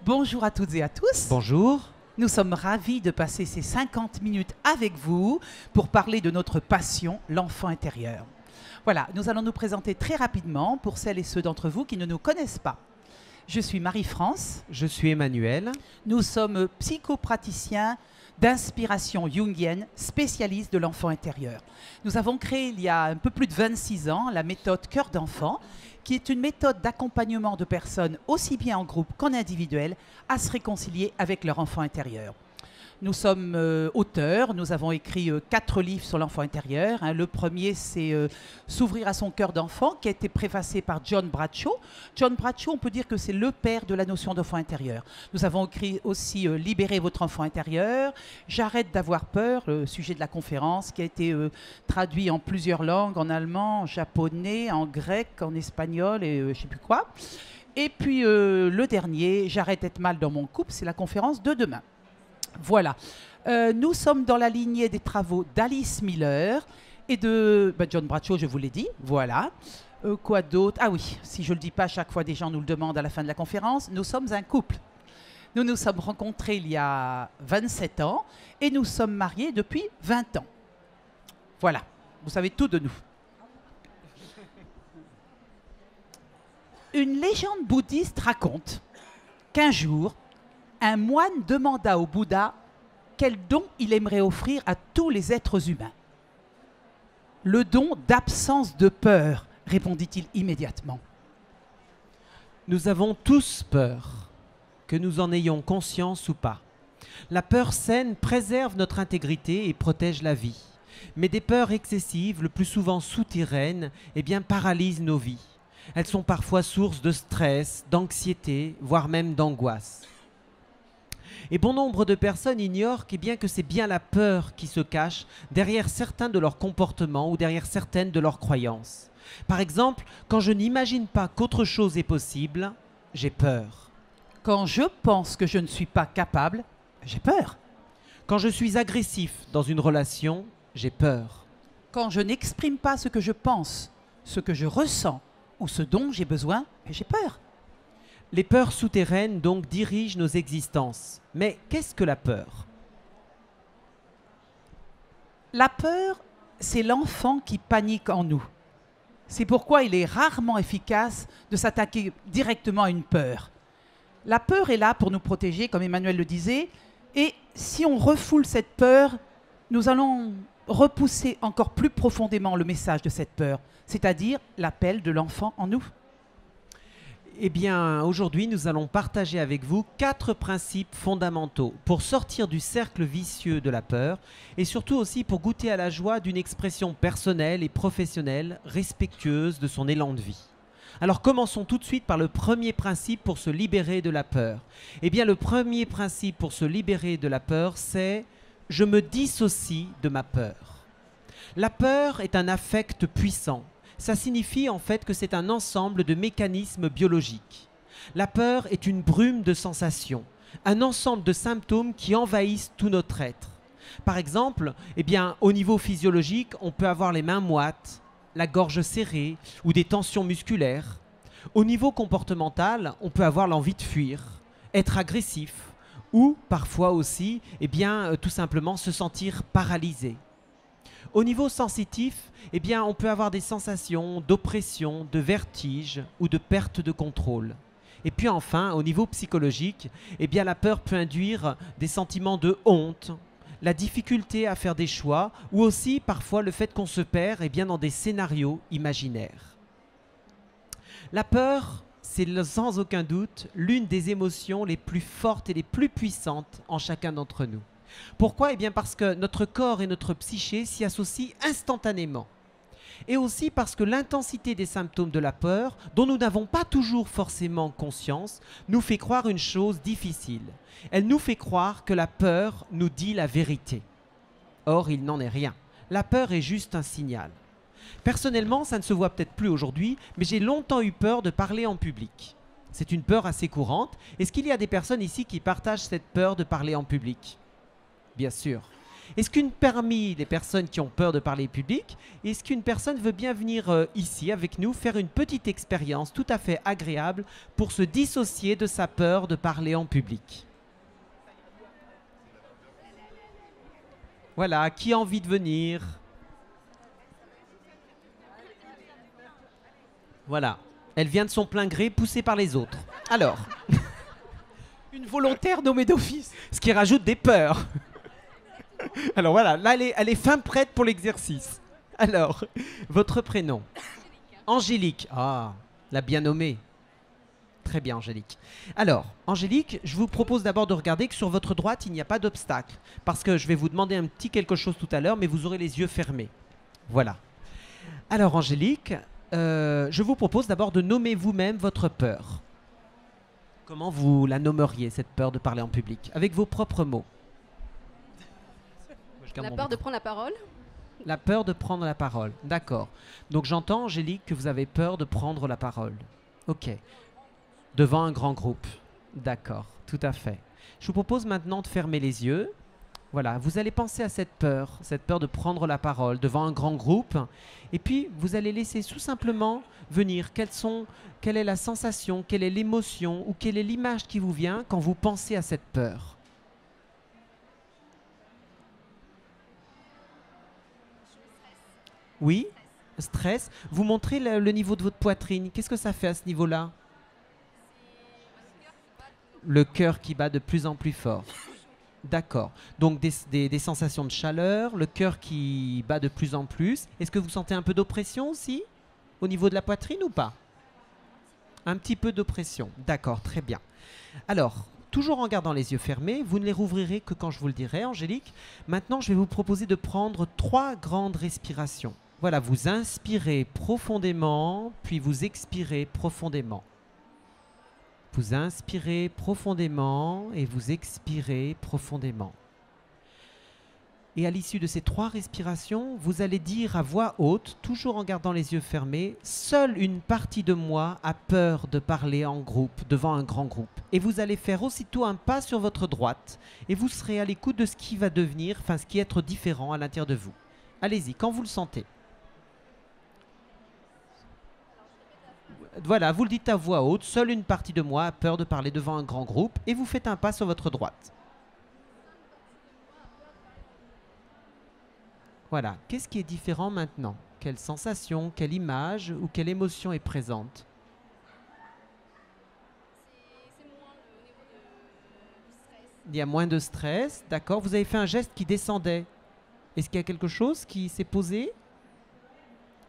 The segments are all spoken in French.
Bonjour à toutes et à tous. Bonjour. Nous sommes ravis de passer ces 50 minutes avec vous pour parler de notre passion, l'enfant intérieur. Voilà, nous allons nous présenter très rapidement pour celles et ceux d'entre vous qui ne nous connaissent pas. Je suis Marie-France. Je suis Emmanuel. Nous sommes psychopraticiens d'inspiration jungienne, spécialistes de l'enfant intérieur. Nous avons créé il y a un peu plus de 26 ans la méthode Cœur d'enfant, qui est une méthode d'accompagnement de personnes, aussi bien en groupe qu'en individuel, à se réconcilier avec leur enfant intérieur. Nous sommes auteurs, nous avons écrit 4 livres sur l'enfant intérieur. Le premier, c'est S'ouvrir à son cœur d'enfant, qui a été préfacé par John Bradshaw. John Bradshaw, on peut dire que c'est le père de la notion d'enfant intérieur. Nous avons écrit aussi Libérez votre enfant intérieur, J'arrête d'avoir peur, le sujet de la conférence, qui a été traduit en plusieurs langues, en allemand, en japonais, en grec, en espagnol et je ne sais plus quoi. Et puis le dernier, J'arrête d'être mal dans mon couple, c'est la conférence de demain. Voilà. Nous sommes dans la lignée des travaux d'Alice Miller et de John Bradshaw, je vous l'ai dit. Voilà. Quoi d'autre? Ah oui, si je ne le dis pas, chaque fois des gens nous le demandent à la fin de la conférence. Nous sommes un couple. Nous nous sommes rencontrés il y a 27 ans et nous sommes mariés depuis 20 ans. Voilà. Vous savez tout de nous. Une légende bouddhiste raconte qu'un jour, un moine demanda au Bouddha quel don il aimerait offrir à tous les êtres humains. Le don d'absence de peur, répondit-il immédiatement. Nous avons tous peur, que nous en ayons conscience ou pas. La peur saine préserve notre intégrité et protège la vie. Mais des peurs excessives, le plus souvent souterraines, paralysent nos vies. Elles sont parfois source de stress, d'anxiété, voire même d'angoisse. Et bon nombre de personnes ignorent que c'est bien la peur qui se cache derrière certains de leurs comportements ou derrière certaines de leurs croyances. Par exemple, quand je n'imagine pas qu'autre chose est possible, j'ai peur. Quand je pense que je ne suis pas capable, j'ai peur. Quand je suis agressif dans une relation, j'ai peur. Quand je n'exprime pas ce que je pense, ce que je ressens ou ce dont j'ai besoin, j'ai peur. Les peurs souterraines donc dirigent nos existences. Mais qu'est-ce que la peur? La peur, c'est l'enfant qui panique en nous. C'est pourquoi il est rarement efficace de s'attaquer directement à une peur. La peur est là pour nous protéger, comme Emmanuel le disait, et si on refoule cette peur, nous allons repousser encore plus profondément le message de cette peur, c'est-à-dire l'appel de l'enfant en nous. Eh bien, aujourd'hui, nous allons partager avec vous 4 principes fondamentaux pour sortir du cercle vicieux de la peur et surtout aussi pour goûter à la joie d'une expression personnelle et professionnelle respectueuse de son élan de vie. Alors commençons tout de suite par le premier principe pour se libérer de la peur. Eh bien, le premier principe pour se libérer de la peur, c'est « je me dissocie de ma peur ». La peur est un affect puissant. Ça signifie en fait que c'est un ensemble de mécanismes biologiques. La peur est une brume de sensations, un ensemble de symptômes qui envahissent tout notre être. Par exemple, au niveau physiologique, on peut avoir les mains moites, la gorge serrée ou des tensions musculaires. Au niveau comportemental, on peut avoir l'envie de fuir, être agressif ou parfois aussi, tout simplement se sentir paralysé. Au niveau sensitif, on peut avoir des sensations d'oppression, de vertige ou de perte de contrôle. Et puis enfin, au niveau psychologique, la peur peut induire des sentiments de honte, la difficulté à faire des choix ou aussi parfois le fait qu'on se perd dans des scénarios imaginaires. La peur, c'est sans aucun doute l'une des émotions les plus fortes et les plus puissantes en chacun d'entre nous. Pourquoi? Parce que notre corps et notre psyché s'y associent instantanément. Et aussi parce que l'intensité des symptômes de la peur, dont nous n'avons pas toujours forcément conscience, nous fait croire une chose difficile. Elle nous fait croire que la peur nous dit la vérité. Or, il n'en est rien. La peur est juste un signal. Personnellement, ça ne se voit peut-être plus aujourd'hui, mais j'ai longtemps eu peur de parler en public. C'est une peur assez courante. Est-ce qu'il y a des personnes ici qui partagent cette peur de parler en public? Bien sûr. Est-ce parmi les personnes qui ont peur de parler public, est-ce qu'une personne veut bien venir ici avec nous faire une petite expérience tout à fait agréable pour se dissocier de sa peur de parler en public? Voilà, qui a envie de venir? Voilà, elle vient de son plein gré, poussée par les autres. Alors, Une volontaire nommée d'office. ce qui rajoute des peurs. Alors voilà, là elle est fin prête pour l'exercice. Alors, votre prénom? Angélique. Ah, la bien nommée. Très bien, Angélique. Alors, Angélique, je vous propose d'abord de regarder que sur votre droite, il n'y a pas d'obstacle. Parce que je vais vous demander un petit quelque chose tout à l'heure, mais vous aurez les yeux fermés. Voilà. Alors, Angélique, je vous propose d'abord de nommer vous-même votre peur. Comment vous la nommeriez, cette peur de parler en public? Avec vos propres mots. La peur de prendre la parole. La peur de prendre la parole, d'accord. Donc j'entends, Angélique, que vous avez peur de prendre la parole. Ok. Devant un grand groupe. D'accord, tout à fait. Je vous propose maintenant de fermer les yeux. Voilà, vous allez penser à cette peur de prendre la parole devant un grand groupe. Et puis, vous allez laisser tout simplement venir. Quelle est la sensation, quelle est l'émotion ou quelle est l'image qui vous vient quand vous pensez à cette peur? Oui, stress. Vous montrez le niveau de votre poitrine. Qu'est-ce que ça fait à ce niveau-là? Le cœur qui bat de plus en plus fort. D'accord. Donc des sensations de chaleur, le cœur qui bat de plus en plus. Est-ce que vous sentez un peu d'oppression aussi au niveau de la poitrine ou pas? Un petit peu d'oppression. D'accord, très bien. Alors, toujours en gardant les yeux fermés, vous ne les rouvrirez que quand je vous le dirai, Angélique. Maintenant, je vais vous proposer de prendre 3 grandes respirations. Voilà, vous inspirez profondément, puis vous expirez profondément. Vous inspirez profondément et vous expirez profondément. Et à l'issue de ces 3 respirations, vous allez dire à voix haute, toujours en gardant les yeux fermés, « Seule une partie de moi a peur de parler en groupe, devant un grand groupe. » Et vous allez faire aussitôt un pas sur votre droite et vous serez à l'écoute de ce qui va devenir, enfin ce qui est être différent à l'intérieur de vous. Allez-y, quand vous le sentez. Voilà, vous le dites à voix haute, seule une partie de moi a peur de parler devant un grand groupe et vous faites un pas sur votre droite. Voilà, qu'est-ce qui est différent maintenant? Quelle sensation, quelle image ou quelle émotion est présente? Il y a moins de stress, d'accord. Vous avez fait un geste qui descendait. Est-ce qu'il y a quelque chose qui s'est posé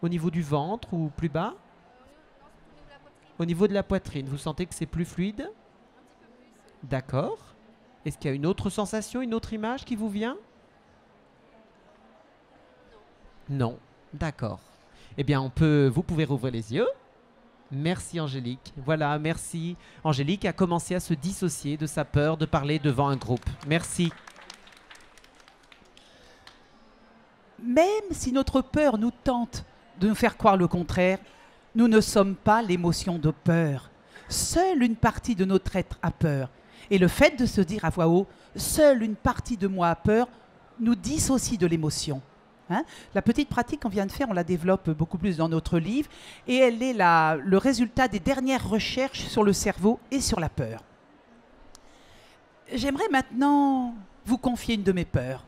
au niveau du ventre ou plus bas? Au niveau de la poitrine, vous sentez que c'est plus fluide? D'accord. Est-ce qu'il y a une autre sensation, une autre image qui vous vient? Non. D'accord. Eh bien, vous pouvez rouvrir les yeux. Merci Angélique. Voilà, merci. Angélique a commencé à se dissocier de sa peur de parler devant un groupe. Merci. Même si notre peur nous tente de nous faire croire le contraire, nous ne sommes pas l'émotion de peur. Seule une partie de notre être a peur. Et le fait de se dire à voix haute, seule une partie de moi a peur, nous dissocie de l'émotion. Hein? La petite pratique qu'on vient de faire, on la développe beaucoup plus dans notre livre et elle est le résultat des dernières recherches sur le cerveau et sur la peur. J'aimerais maintenant vous confier une de mes peurs.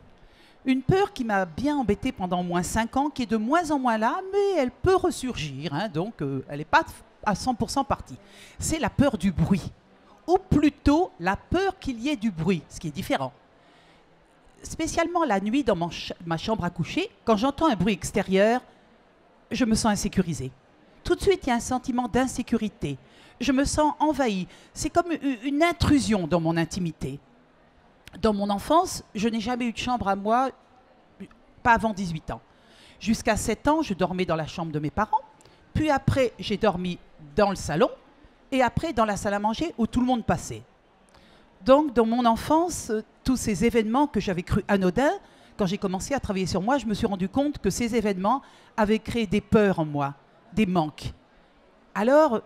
Une peur qui m'a bien embêtée pendant au moins 5 ans, qui est de moins en moins là, mais elle peut ressurgir, hein, donc elle n'est pas à 100% partie. C'est la peur du bruit, ou plutôt la peur qu'il y ait du bruit, ce qui est différent. Spécialement la nuit dans ma chambre à coucher, quand j'entends un bruit extérieur, je me sens insécurisée. Tout de suite, il y a un sentiment d'insécurité. Je me sens envahie. C'est comme une intrusion dans mon intimité. Dans mon enfance, je n'ai jamais eu de chambre à moi, pas avant 18 ans. Jusqu'à 7 ans, je dormais dans la chambre de mes parents. Puis après, j'ai dormi dans le salon. Et après, dans la salle à manger où tout le monde passait. Donc, dans mon enfance, tous ces événements que j'avais cru anodins, quand j'ai commencé à travailler sur moi, je me suis rendu compte que ces événements avaient créé des peurs en moi, des manques. Alors,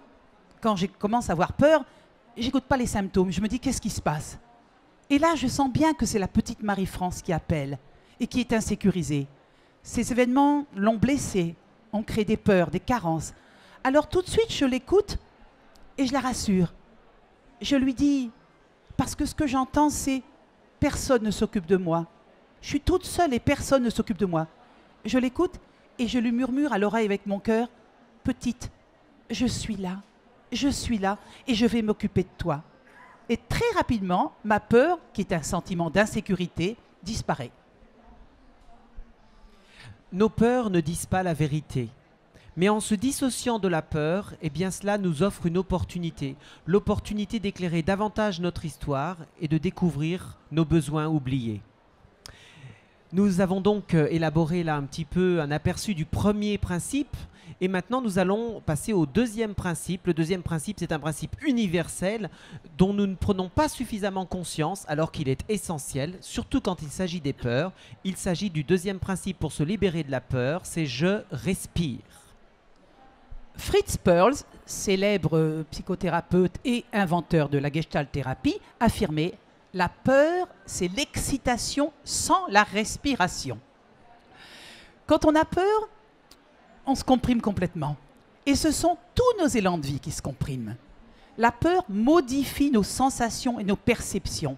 quand je commence à avoir peur, j'écoute pas les symptômes. Je me dis, qu'est-ce qui se passe? Et là, je sens bien que c'est la petite Marie-France qui appelle. et qui est insécurisé. Ces événements l'ont blessé, ont créé des peurs, des carences. Alors tout de suite, je l'écoute et je la rassure. Je lui dis, parce que ce que j'entends, c'est « personne ne s'occupe de moi ». Je suis toute seule et personne ne s'occupe de moi. Je l'écoute et je lui murmure à l'oreille avec mon cœur « Petite, je suis là et je vais m'occuper de toi ». Et très rapidement, ma peur, qui est un sentiment d'insécurité, disparaît. Nos peurs ne disent pas la vérité. Mais en se dissociant de la peur, eh bien cela nous offre une opportunité. L'opportunité d'éclairer davantage notre histoire et de découvrir nos besoins oubliés. Nous avons donc élaboré là un petit peu un aperçu du premier principe. Et maintenant, nous allons passer au deuxième principe. Le deuxième principe, c'est un principe universel dont nous ne prenons pas suffisamment conscience alors qu'il est essentiel, surtout quand il s'agit des peurs. Il s'agit du deuxième principe pour se libérer de la peur, c'est « je respire ». Fritz Perls, célèbre psychothérapeute et inventeur de la Gestalt-thérapie, affirmait « La peur, c'est l'excitation sans la respiration ». Quand on a peur, on se comprime complètement. Et ce sont tous nos élans de vie qui se compriment. La peur modifie nos sensations et nos perceptions.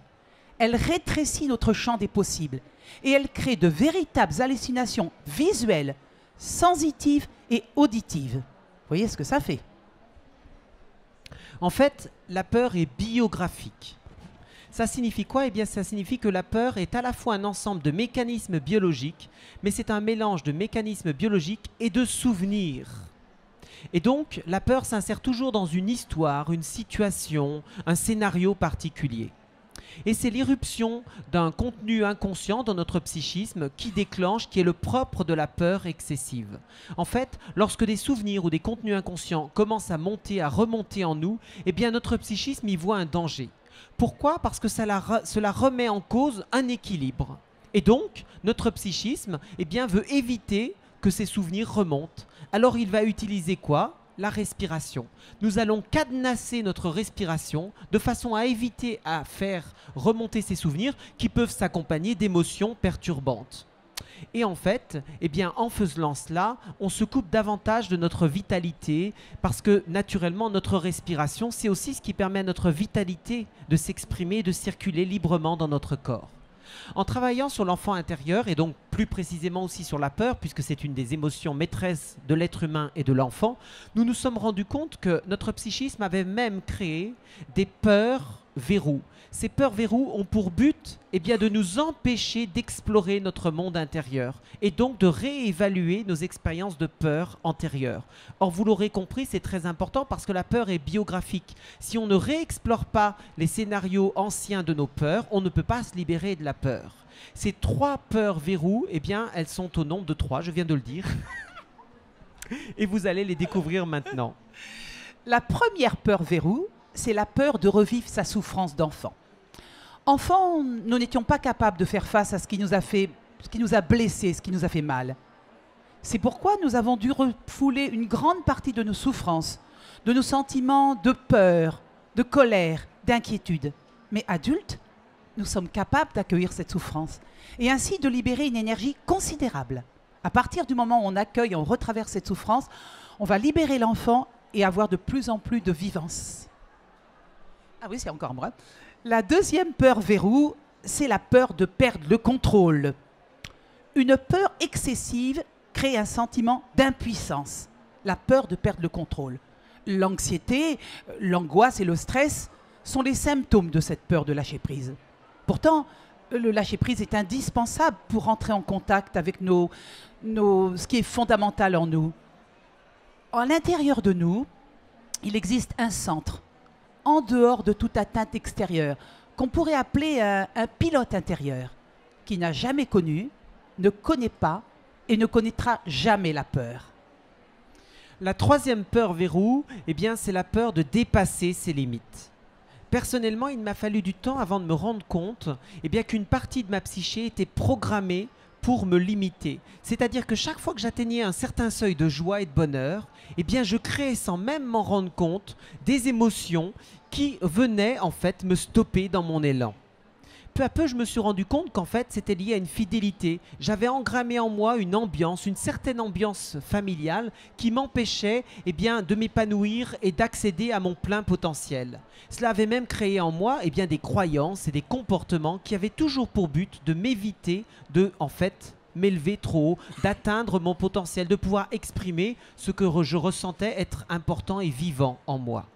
Elle rétrécit notre champ des possibles. Et elle crée de véritables hallucinations visuelles, sensitives et auditives. Vous voyez ce que ça fait? En fait, la peur est biographique. Ça signifie quoi? Eh bien, ça signifie que la peur est à la fois un ensemble de mécanismes biologiques, mais c'est un mélange de mécanismes biologiques et de souvenirs. Et donc, la peur s'insère toujours dans une histoire, une situation, un scénario particulier. Et c'est l'irruption d'un contenu inconscient dans notre psychisme qui est le propre de la peur excessive. En fait, lorsque des souvenirs ou des contenus inconscients commencent à monter, à remonter en nous, eh bien notre psychisme y voit un danger. Pourquoi? Parce que cela remet en cause un équilibre. Et donc, notre psychisme veut éviter que ces souvenirs remontent. Alors il va utiliser quoi? La respiration. Nous allons cadenasser notre respiration de façon à éviter à faire remonter ces souvenirs qui peuvent s'accompagner d'émotions perturbantes. Et en fait, en faisant cela, on se coupe davantage de notre vitalité parce que naturellement, notre respiration, c'est aussi ce qui permet à notre vitalité de s'exprimer et de circuler librement dans notre corps. En travaillant sur l'enfant intérieur et donc plus précisément aussi sur la peur, puisque c'est une des émotions maîtresses de l'être humain et de l'enfant, nous nous sommes rendus compte que notre psychisme avait même créé des peurs verrous. Ces peurs verrous ont pour but de nous empêcher d'explorer notre monde intérieur et donc de réévaluer nos expériences de peur antérieures. Or, vous l'aurez compris, c'est très important parce que la peur est biographique. Si on ne réexplore pas les scénarios anciens de nos peurs, on ne peut pas se libérer de la peur. Ces 3 peurs verrous, elles sont au nombre de 3, je viens de le dire. Et vous allez les découvrir maintenant. La première peur verrou, c'est la peur de revivre sa souffrance d'enfant. Enfant, nous n'étions pas capables de faire face à ce qui nous a blessés, ce qui nous a fait mal. C'est pourquoi nous avons dû refouler une grande partie de nos souffrances, de nos sentiments de peur, de colère, d'inquiétude. Mais adultes, nous sommes capables d'accueillir cette souffrance et ainsi de libérer une énergie considérable. À partir du moment où on accueille, on retraverse cette souffrance, on va libérer l'enfant et avoir de plus en plus de vivance. Ah oui, c'est encore moi. La deuxième peur verrou, c'est la peur de perdre le contrôle. Une peur excessive crée un sentiment d'impuissance. La peur de perdre le contrôle. L'anxiété, l'angoisse et le stress sont les symptômes de cette peur de lâcher prise. Pourtant, le lâcher prise est indispensable pour entrer en contact avec ce qui est fondamental en nous. À l'intérieur de nous, il existe un centre, en dehors de toute atteinte extérieure, qu'on pourrait appeler un pilote intérieur, qui n'a jamais connu, ne connaît pas et ne connaîtra jamais la peur. La troisième peur verrou, c'est la peur de dépasser ses limites. Personnellement, il m'a fallu du temps avant de me rendre compte qu'une partie de ma psyché était programmée pour me limiter. C'est-à-dire que chaque fois que j'atteignais un certain seuil de joie et de bonheur, je créais sans même m'en rendre compte des émotions qui venaient en fait me stopper dans mon élan. peu à peu, je me suis rendu compte qu'en fait, c'était lié à une fidélité. J'avais engrammé en moi une ambiance, une certaine ambiance familiale qui m'empêchait eh bien, de m'épanouir et d'accéder à mon plein potentiel. Cela avait même créé en moi eh bien, des croyances et des comportements qui avaient toujours pour but de m'éviter de, en fait, m'élever trop haut, d'atteindre mon potentiel, de pouvoir exprimer ce que je ressentais être important et vivant en moi.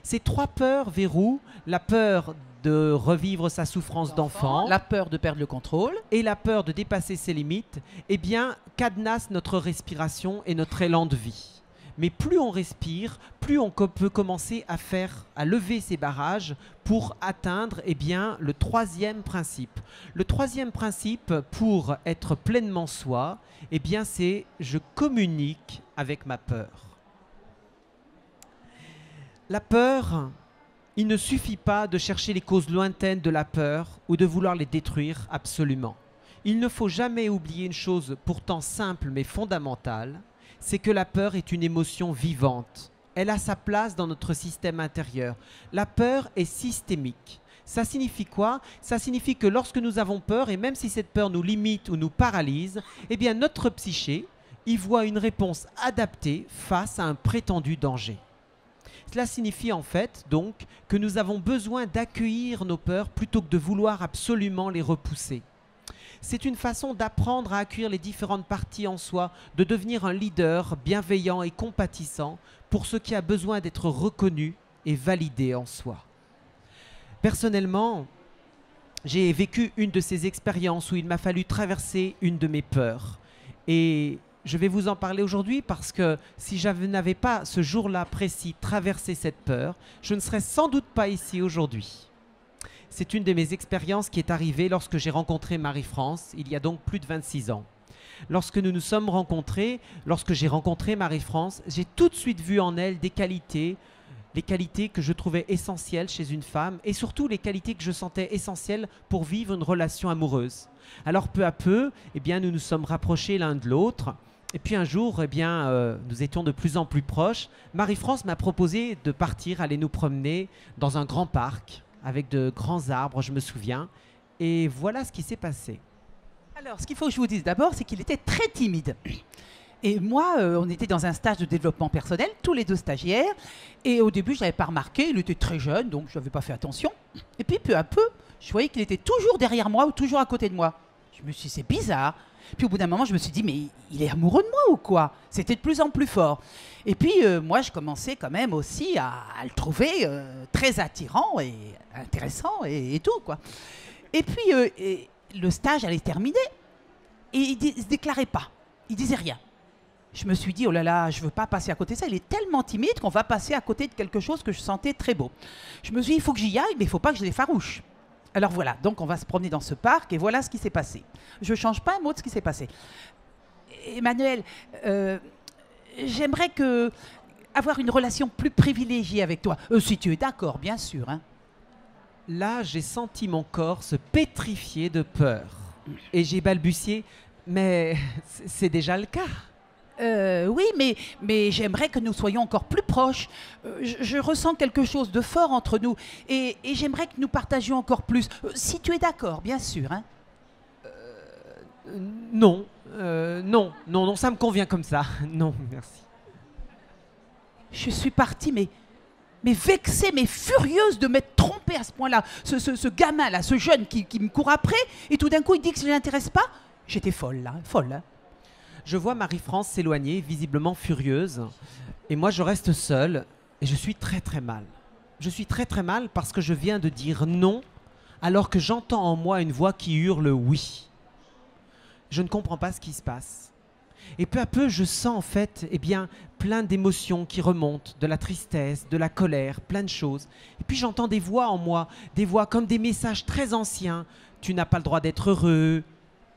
Ces 3 peurs verrous, la peur de revivre sa souffrance d'enfant, la peur de perdre le contrôle et la peur de dépasser ses limites, eh bien, cadenassent notre respiration et notre élan de vie. Mais plus on respire, plus on peut commencer à lever ces barrages pour atteindre eh bien, le 3e principe. Le 3e principe pour être pleinement soi, eh bien, c'est je communique avec ma peur. La peur, il ne suffit pas de chercher les causes lointaines de la peur ou de vouloir les détruire absolument. Il ne faut jamais oublier une chose pourtant simple mais fondamentale, c'est que la peur est une émotion vivante. Elle a sa place dans notre système intérieur. La peur est systémique. Ça signifie quoi? Ça signifie que lorsque nous avons peur, et même si cette peur nous limite ou nous paralyse, eh bien notre psyché y voit une réponse adaptée face à un prétendu danger. Cela signifie en fait donc que nous avons besoin d'accueillir nos peurs plutôt que de vouloir absolument les repousser. C'est une façon d'apprendre à accueillir les différentes parties en soi, de devenir un leader bienveillant et compatissant pour ce qui a besoin d'être reconnu et validé en soi. Personnellement, j'ai vécu une de ces expériences où il m'a fallu traverser une de mes peurs. Et je vais vous en parler aujourd'hui parce que si je n'avais pas ce jour-là précis traversé cette peur, je ne serais sans doute pas ici aujourd'hui. C'est une de mes expériences qui est arrivée lorsque j'ai rencontré Marie-France, il y a donc plus de 26 ans. Lorsque nous nous sommes rencontrés, lorsque j'ai rencontré Marie-France, j'ai tout de suite vu en elle des qualités, les qualités que je trouvais essentielles chez une femme et surtout les qualités que je sentais essentielles pour vivre une relation amoureuse. Alors peu à peu, eh bien, nous nous sommes rapprochés l'un de l'autre. Et puis un jour, eh bien, nous étions de plus en plus proches. Marie-France m'a proposé de partir, aller nous promener dans un grand parc avec de grands arbres, je me souviens. Et voilà ce qui s'est passé. Alors, ce qu'il faut que je vous dise d'abord, c'est qu'il était très timide. Et moi, on était dans un stage de développement personnel, tous les 2 stagiaires. Et au début, je n'avais pas remarqué, il était très jeune, donc je n'avais pas fait attention. Et puis, peu à peu, je voyais qu'il était toujours derrière moi ou toujours à côté de moi. Je me suis dit, c'est bizarre. Puis au bout d'un moment, je me suis dit, mais il est amoureux de moi ou quoi? C'était de plus en plus fort. Et puis, moi, je commençais quand même aussi à le trouver très attirant et intéressant et tout, quoi. Et puis, le stage allait se terminer et il ne se déclarait pas. Il disait rien. Je me suis dit, oh là là, je ne veux pas passer à côté de ça. Il est tellement timide qu'on va passer à côté de quelque chose que je sentais très beau. Je me suis dit, il faut que j'y aille, mais il ne faut pas que je les farouche. Alors voilà, donc on va se promener dans ce parc et voilà ce qui s'est passé. Je ne change pas un mot de ce qui s'est passé. Emmanuel, j'aimerais avoir une relation plus privilégiée avec toi. Si tu es d'accord, bien sûr. Hein. Là, j'ai senti mon corps se pétrifier de peur. Et j'ai balbutié, mais c'est déjà le cas. Oui, mais j'aimerais que nous soyons encore plus proches. Je ressens quelque chose de fort entre nous et j'aimerais que nous partagions encore plus. Si tu es d'accord, bien sûr. Hein. Non, non, ça me convient comme ça. Non, merci. Je suis partie, mais vexée, mais furieuse de m'être trompée à ce point-là. Ce gamin-là, ce jeune qui me court après, et tout d'un coup, il dit que ça ne l'intéresse pas. J'étais folle, là, folle. Hein. Je vois Marie-France s'éloigner, visiblement furieuse. Et moi, je reste seule et je suis très très mal. Je suis très très mal parce que je viens de dire non alors que j'entends en moi une voix qui hurle oui. Je ne comprends pas ce qui se passe. Et peu à peu, je sens en fait eh bien, plein d'émotions qui remontent, de la tristesse, de la colère, plein de choses. Et puis j'entends des voix en moi, des voix comme des messages très anciens. Tu n'as pas le droit d'être heureux,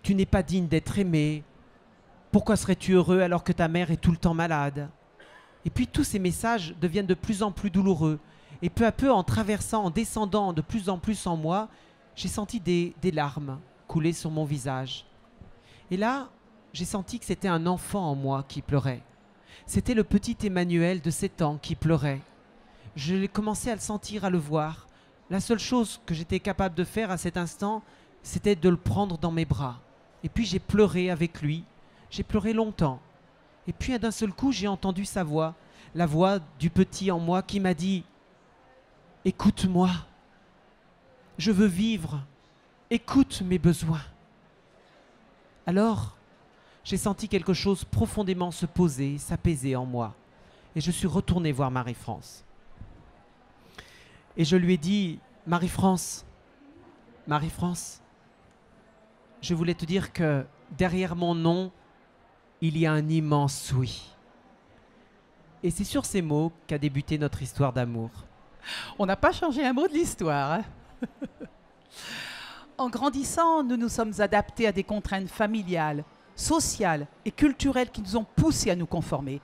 tu n'es pas digne d'être aimé. Pourquoi serais-tu heureux alors que ta mère est tout le temps malade? Et puis tous ces messages deviennent de plus en plus douloureux. Et peu à peu, en traversant, en descendant de plus en plus en moi, j'ai senti des larmes couler sur mon visage. Et là, j'ai senti que c'était un enfant en moi qui pleurait. C'était le petit Emmanuel de 7 ans qui pleurait. Je commençais à le sentir, à le voir. La seule chose que j'étais capable de faire à cet instant, c'était de le prendre dans mes bras. Et puis j'ai pleuré avec lui. J'ai pleuré longtemps. Et puis d'un seul coup, j'ai entendu sa voix, la voix du petit en moi qui m'a dit « Écoute-moi, je veux vivre, écoute mes besoins. » Alors, j'ai senti quelque chose profondément se poser, s'apaiser en moi. Et je suis retourné voir Marie-France. Et je lui ai dit « Marie-France, Marie-France, je voulais te dire que derrière mon nom, il y a un immense oui. » Et c'est sur ces mots qu'a débuté notre histoire d'amour. On n'a pas changé un mot de l'histoire. Hein. En grandissant, nous nous sommes adaptés à des contraintes familiales, sociales et culturelles qui nous ont poussés à nous conformer.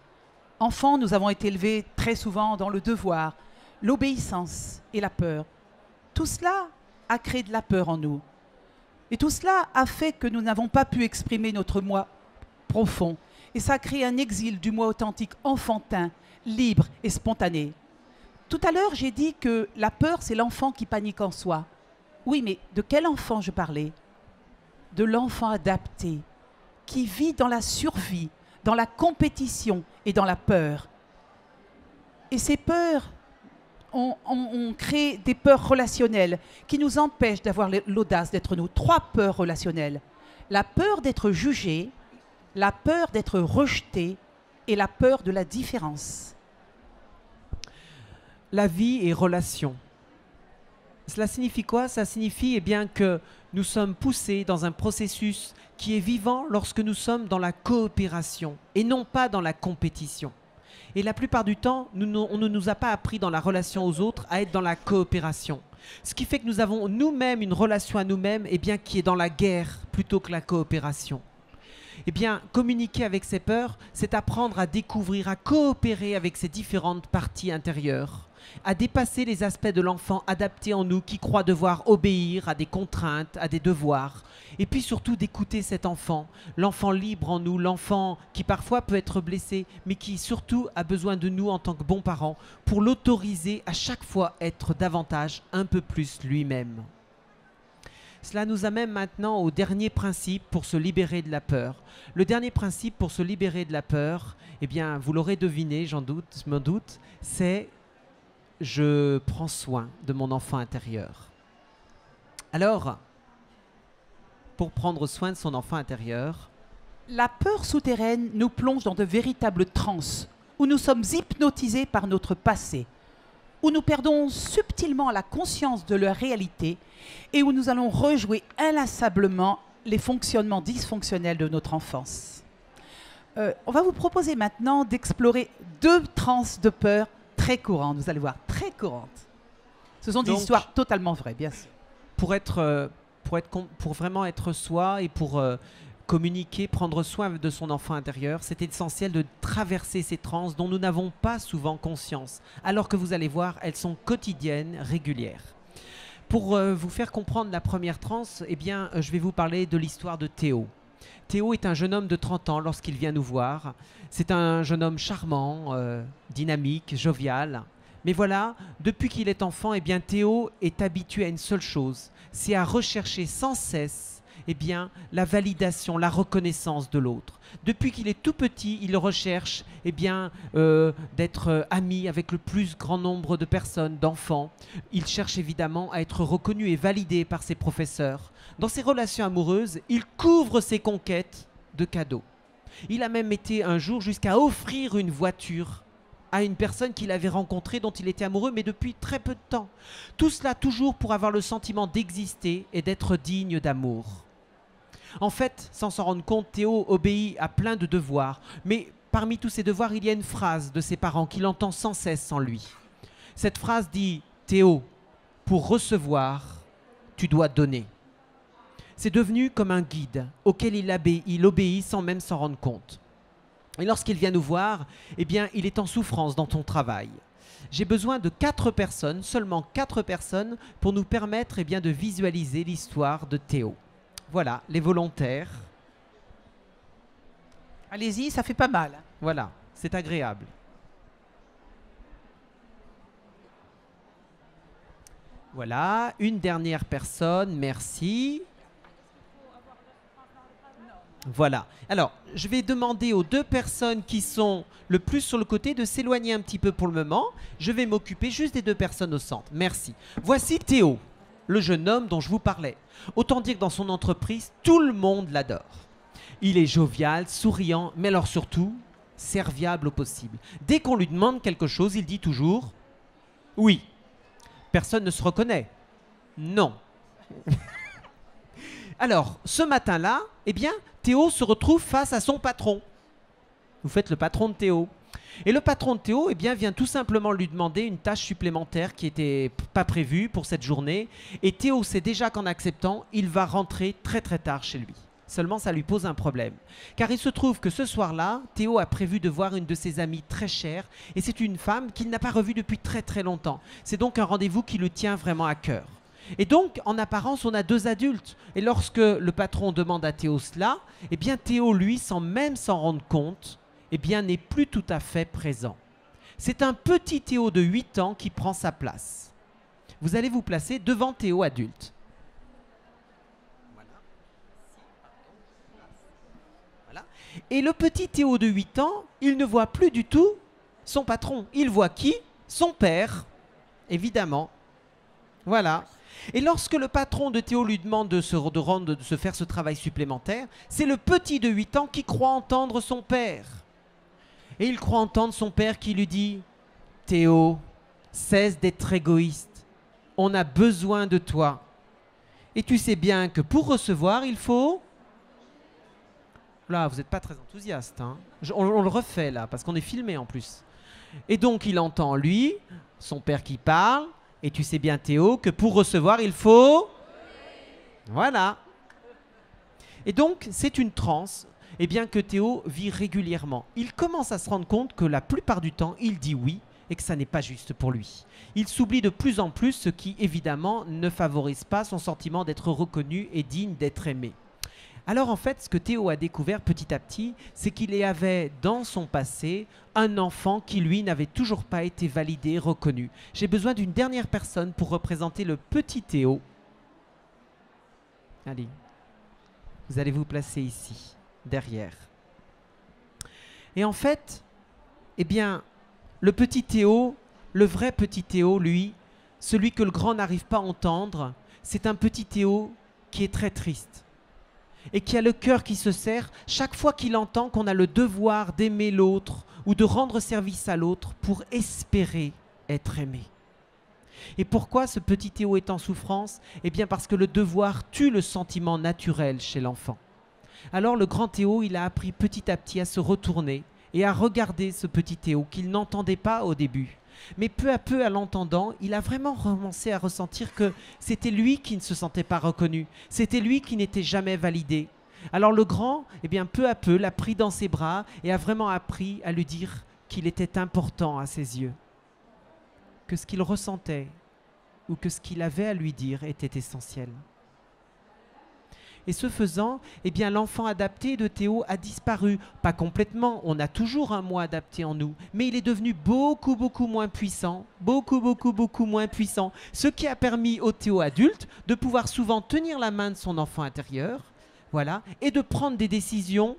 Enfants, nous avons été élevés très souvent dans le devoir, l'obéissance et la peur. Tout cela a créé de la peur en nous. Et tout cela a fait que nous n'avons pas pu exprimer notre moi profond. Et ça a créé un exil du moi authentique enfantin, libre et spontané. Tout à l'heure, j'ai dit que la peur, c'est l'enfant qui panique en soi. Oui, mais de quel enfant je parlais? De l'enfant adapté, qui vit dans la survie, dans la compétition et dans la peur. Et ces peurs, on crée des peurs relationnelles qui nous empêchent d'avoir l'audace d'être nous. 3 peurs relationnelles. La peur d'être jugé, la peur d'être rejeté et la peur de la différence. La vie est relation. Cela signifie quoi? Ça signifie bien que nous sommes poussés dans un processus qui est vivant lorsque nous sommes dans la coopération et non pas dans la compétition. Et la plupart du temps, on ne nous a pas appris dans la relation aux autres à être dans la coopération. Ce qui fait que nous avons nous-mêmes une relation à nous-mêmes qui est dans la guerre plutôt que la coopération. Eh bien, communiquer avec ses peurs, c'est apprendre à découvrir, à coopérer avec ces différentes parties intérieures, à dépasser les aspects de l'enfant adapté en nous qui croit devoir obéir à des contraintes, à des devoirs, et puis surtout d'écouter cet enfant, l'enfant libre en nous, l'enfant qui parfois peut être blessé, mais qui surtout a besoin de nous en tant que bons parents pour l'autoriser à chaque fois être davantage, un peu plus lui-même. Cela nous amène maintenant au dernier principe pour se libérer de la peur. Le dernier principe pour se libérer de la peur, eh bien, vous l'aurez deviné, je m'en doute, c'est « je prends soin de mon enfant intérieur ». Alors, pour prendre soin de son enfant intérieur, la peur souterraine nous plonge dans de véritables transes où nous sommes hypnotisés par notre passé, où nous perdons subtilement la conscience de leur réalité et où nous allons rejouer inlassablement les fonctionnements dysfonctionnels de notre enfance. On va vous proposer maintenant d'explorer 2 transes de peur très courantes, vous allez voir, très courantes. Ce sont des histoires totalement vraies, bien sûr. Pour vraiment être soi et pour communiquer, prendre soin de son enfant intérieur, c'est essentiel de traverser ces transes dont nous n'avons pas souvent conscience, alors que vous allez voir, elles sont quotidiennes, régulières. Pour vous faire comprendre la première transe, eh bien, je vais vous parler de l'histoire de Théo. Théo est un jeune homme de 30 ans lorsqu'il vient nous voir. C'est un jeune homme charmant, dynamique, jovial. Mais voilà, depuis qu'il est enfant, eh bien, Théo est habitué à une seule chose, c'est à rechercher sans cesse la validation, la reconnaissance de l'autre. Depuis qu'il est tout petit, il recherche d'être ami avec le plus grand nombre de personnes, d'enfants. Il cherche évidemment à être reconnu et validé par ses professeurs. Dans ses relations amoureuses, il couvre ses conquêtes de cadeaux. Il a même été un jour jusqu'à offrir une voiture à une personne qu'il avait rencontrée, dont il était amoureux, mais depuis très peu de temps. Tout cela toujours pour avoir le sentiment d'exister et d'être digne d'amour. En fait, sans s'en rendre compte, Théo obéit à plein de devoirs, mais parmi tous ces devoirs, il y a une phrase de ses parents qu'il entend sans cesse en lui. Cette phrase dit « Théo, pour recevoir, tu dois donner ». C'est devenu comme un guide auquel il obéit sans même s'en rendre compte. Et lorsqu'il vient nous voir, eh bien, il est en souffrance dans ton travail. J'ai besoin de 4 personnes, seulement 4 personnes, pour nous permettre de visualiser l'histoire de Théo. Voilà, les volontaires. Allez-y, ça fait pas mal. Voilà, c'est agréable. Voilà, une dernière personne, merci. Voilà. Alors, je vais demander aux 2 personnes qui sont le plus sur le côté de s'éloigner un petit peu pour le moment. Je vais m'occuper juste des 2 personnes au centre. Merci. Voici Théo, le jeune homme dont je vous parlais. Autant dire que dans son entreprise, tout le monde l'adore. Il est jovial, souriant, mais alors surtout, serviable au possible. Dès qu'on lui demande quelque chose, il dit toujours « oui ». Personne ne se reconnaît. Non. Alors, ce matin-là, eh bien, Théo se retrouve face à son patron. Vous faites le patron de Théo. Et le patron de Théo, eh bien, vient tout simplement lui demander une tâche supplémentaire qui n'était pas prévue pour cette journée. Et Théo sait déjà qu'en acceptant, il va rentrer très très tard chez lui. Seulement, ça lui pose un problème. Car il se trouve que ce soir-là, Théo a prévu de voir une de ses amies très chères. Et c'est une femme qu'il n'a pas revue depuis très très longtemps. C'est donc un rendez-vous qui le tient vraiment à cœur. Et donc, en apparence, on a 2 adultes. Et lorsque le patron demande à Théo cela, eh bien Théo, lui, sans même s'en rendre compte, eh bien, n'est plus tout à fait présent. C'est un petit Théo de 8 ans qui prend sa place. Vous allez vous placer devant Théo adulte. Voilà. Et le petit Théo de 8 ans, il ne voit plus du tout son patron. Il voit qui? Son père, évidemment. Voilà. Et lorsque le patron de Théo lui demande de se faire ce travail supplémentaire, c'est le petit de 8 ans qui croit entendre son père. Et il croit entendre son père qui lui dit « Théo, cesse d'être égoïste. On a besoin de toi. Et tu sais bien que pour recevoir, il faut... » Là, vous n'êtes pas très enthousiaste. Hein. On le refait là, parce qu'on est filmé en plus. Et donc, il entend lui, son père qui parle. Et tu sais bien, Théo, que pour recevoir, il faut... Voilà. Et donc, c'est une transe eh bien, que Théo vit régulièrement. Il commence à se rendre compte que la plupart du temps, il dit oui et que ça n'est pas juste pour lui. Il s'oublie de plus en plus, ce qui, évidemment, ne favorise pas son sentiment d'être reconnu et digne d'être aimé. Alors en fait, ce que Théo a découvert petit à petit, c'est qu'il y avait dans son passé un enfant qui, lui, n'avait toujours pas été validé, reconnu. J'ai besoin d'une dernière personne pour représenter le petit Théo. Allez, vous allez vous placer ici, derrière. Et en fait, eh bien, le petit Théo, le vrai petit Théo, lui, celui que le grand n'arrive pas à entendre, c'est un petit Théo qui est très triste. Et qui a le cœur qui se serre chaque fois qu'il entend qu'on a le devoir d'aimer l'autre ou de rendre service à l'autre pour espérer être aimé. Et pourquoi ce petit Théo est en souffrance? Eh bien parce que le devoir tue le sentiment naturel chez l'enfant. Alors le grand Théo, il a appris petit à petit à se retourner et à regarder ce petit Théo qu'il n'entendait pas au début. Mais peu à peu, à l'entendant, il a vraiment commencé à ressentir que c'était lui qui ne se sentait pas reconnu. C'était lui qui n'était jamais validé. Alors le grand, eh bien, peu à peu, l'a pris dans ses bras et a vraiment appris à lui dire qu'il était important à ses yeux. Que ce qu'il ressentait ou que ce qu'il avait à lui dire était essentiel. Et ce faisant, eh bien, l'enfant adapté de Théo a disparu. Pas complètement, on a toujours un moi adapté en nous, mais il est devenu beaucoup moins puissant, beaucoup moins puissant, ce qui a permis au Théo adulte de pouvoir souvent tenir la main de son enfant intérieur, voilà, et de prendre des décisions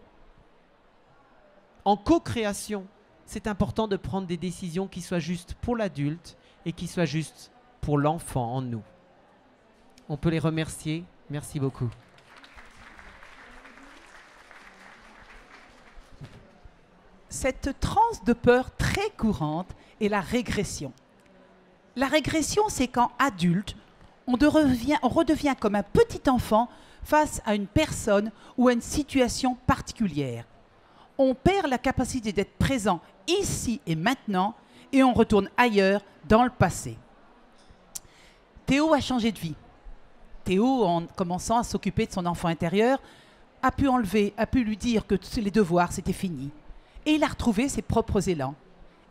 en co-création. C'est important de prendre des décisions qui soient justes pour l'adulte et qui soient justes pour l'enfant en nous. On peut les remercier. Merci beaucoup. Cette transe de peur très courante est la régression. La régression, c'est quand adulte, on redevient comme un petit enfant face à une personne ou à une situation particulière. On perd la capacité d'être présent ici et maintenant et on retourne ailleurs dans le passé. Théo a changé de vie. Théo, en commençant à s'occuper de son enfant intérieur, a pu lui dire que les devoirs, c'était fini. Et il a retrouvé ses propres élans.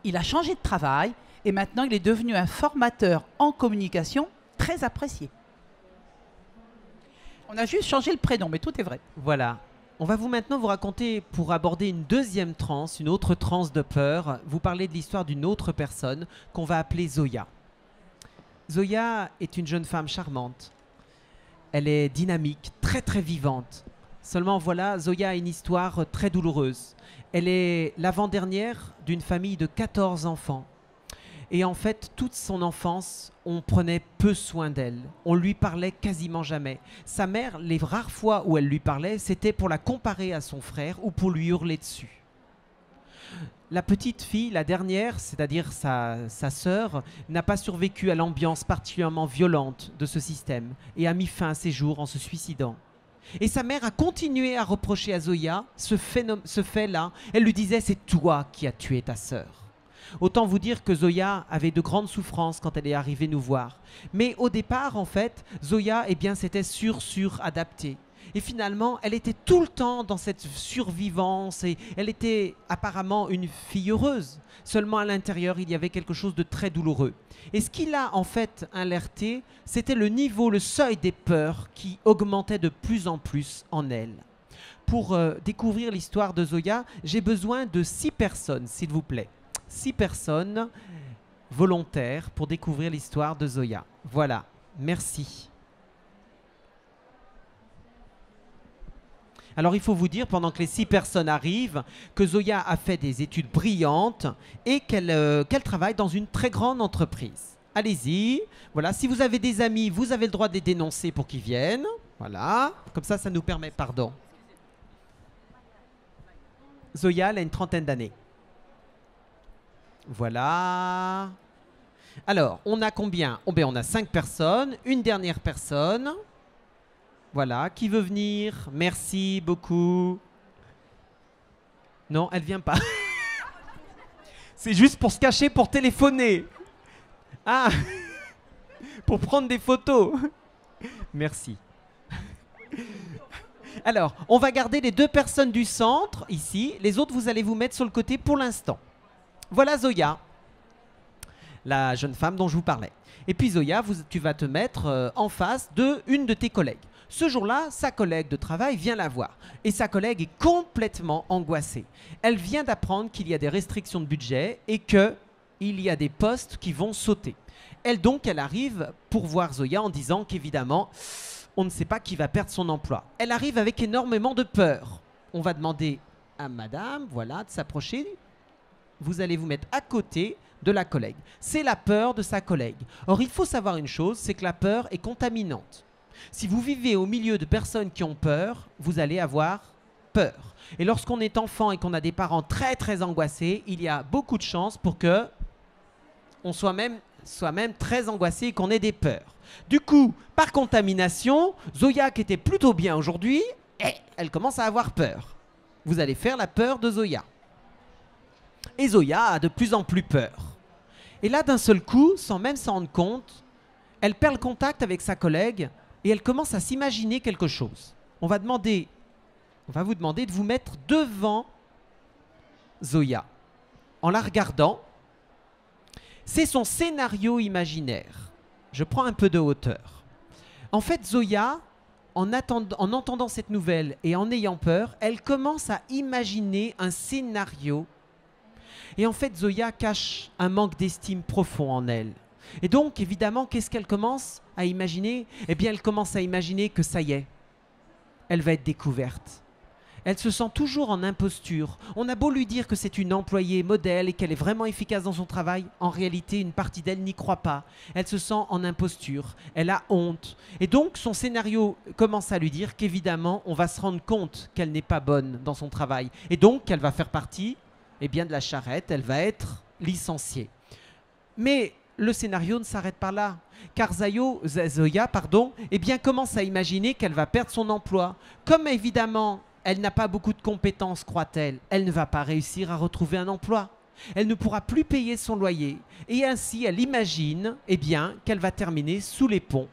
Il a changé de travail et maintenant il est devenu un formateur en communication très apprécié. On a juste changé le prénom, mais tout est vrai. Voilà. On va maintenant vous raconter, pour aborder une deuxième transe, une autre transe de peur, vous parler de l'histoire d'une autre personne qu'on va appeler Zoya. Zoya est une jeune femme charmante. Elle est dynamique, très très vivante. Seulement voilà, Zoya a une histoire très douloureuse. Elle est l'avant-dernière d'une famille de 14 enfants. Et en fait, toute son enfance, on prenait peu soin d'elle. On lui parlait quasiment jamais. Sa mère, les rares fois où elle lui parlait, c'était pour la comparer à son frère ou pour lui hurler dessus. La petite fille, la dernière, c'est-à-dire sa sœur, n'a pas survécu à l'ambiance particulièrement violente de ce système et a mis fin à ses jours en se suicidant. Et sa mère a continué à reprocher à Zoya ce fait-là. Elle lui disait « c'est toi qui as tué ta sœur ». Autant vous dire que Zoya avait de grandes souffrances quand elle est arrivée nous voir. Mais au départ, en fait, Zoya, eh bien, s'était suradaptée. Et finalement, elle était tout le temps dans cette survivance et elle était apparemment une fille heureuse. Seulement à l'intérieur, il y avait quelque chose de très douloureux. Et ce qui l'a en fait alerté, c'était le niveau, le seuil des peurs qui augmentait de plus en plus en elle. Pour découvrir l'histoire de Zoya, j'ai besoin de 6 personnes, s'il vous plaît. 6 personnes volontaires pour découvrir l'histoire de Zoya. Voilà, merci. Alors il faut vous dire, pendant que les 6 personnes arrivent, que Zoya a fait des études brillantes et qu'elle travaille dans une très grande entreprise. Allez-y, voilà, si vous avez des amis, vous avez le droit de les dénoncer pour qu'ils viennent. Voilà, comme ça nous permet, pardon. Zoya, elle a une 30aine d'années. Voilà. Alors, on a combien? Oh, ben, on a 5 personnes, une dernière personne. Voilà, qui veut venir? Merci beaucoup. Non, elle vient pas. C'est juste pour se cacher, pour téléphoner. Ah, pour prendre des photos. Merci. Alors, on va garder les 2 personnes du centre, ici. Les autres, vous allez vous mettre sur le côté pour l'instant. Voilà Zoya, la jeune femme dont je vous parlais. Et puis Zoya, tu vas te mettre en face d'une de tes collègues. Ce jour-là, sa collègue de travail vient la voir. Et sa collègue est complètement angoissée. Elle vient d'apprendre qu'il y a des restrictions de budget et qu'il y a des postes qui vont sauter. Elle arrive pour voir Zoya en disant qu'évidemment, on ne sait pas qui va perdre son emploi. Elle arrive avec énormément de peur. On va demander à madame, voilà, de s'approcher. Vous allez vous mettre à côté de la collègue. C'est la peur de sa collègue. Or, il faut savoir une chose, c'est que la peur est contaminante. Si vous vivez au milieu de personnes qui ont peur, vous allez avoir peur. Et lorsqu'on est enfant et qu'on a des parents très très angoissés, il y a beaucoup de chances pour que on soit même très angoissé et qu'on ait des peurs. Du coup, par contamination, Zoya, qui était plutôt bien aujourd'hui, elle commence à avoir peur. Vous allez faire la peur de Zoya. Et Zoya a de plus en plus peur. Et là, d'un seul coup, sans même s'en rendre compte, elle perd le contact avec sa collègue et elle commence à s'imaginer quelque chose. On va vous demander de vous mettre devant Zoya en la regardant. C'est son scénario imaginaire. Je prends un peu de hauteur. En fait, Zoya, en entendant cette nouvelle et en ayant peur, elle commence à imaginer un scénario. Et en fait, Zoya cache un manque d'estime profond en elle. Et donc, évidemment, qu'est-ce qu'elle commence à imaginer? Eh bien, elle commence à imaginer que ça y est, elle va être découverte. Elle se sent toujours en imposture. On a beau lui dire que c'est une employée modèle et qu'elle est vraiment efficace dans son travail, en réalité, une partie d'elle n'y croit pas. Elle se sent en imposture, elle a honte. Et donc, son scénario commence à lui dire qu'évidemment, on va se rendre compte qu'elle n'est pas bonne dans son travail. Et donc, qu'elle va faire partie de la charrette, elle va être licenciée. Mais le scénario ne s'arrête pas là, car Zoya commence à imaginer qu'elle va perdre son emploi. Comme évidemment, elle n'a pas beaucoup de compétences, croit-elle, elle ne va pas réussir à retrouver un emploi. Elle ne pourra plus payer son loyer. Et ainsi, elle imagine qu'elle va terminer sous les ponts,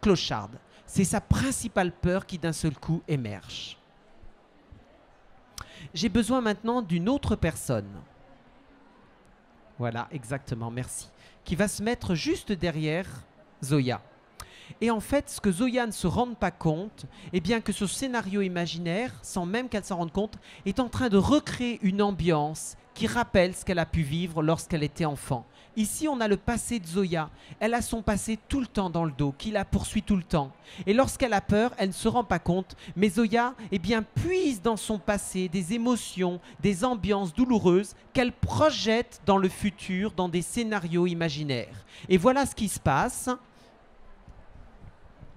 clocharde. C'est sa principale peur qui d'un seul coup émerge. J'ai besoin maintenant d'une autre personne. Voilà, exactement, merci. Qui va se mettre juste derrière Zoya. Et en fait, ce que Zoya ne se rende pas compte, que ce scénario imaginaire, sans même qu'elle s'en rende compte, est en train de recréer une ambiance qui rappelle ce qu'elle a pu vivre lorsqu'elle était enfant. Ici, on a le passé de Zoya. Elle a son passé tout le temps dans le dos, qui la poursuit tout le temps. Et lorsqu'elle a peur, elle ne se rend pas compte. Mais Zoya, eh bien, puise dans son passé des émotions, des ambiances douloureuses qu'elle projette dans le futur, dans des scénarios imaginaires. Et voilà ce qui se passe.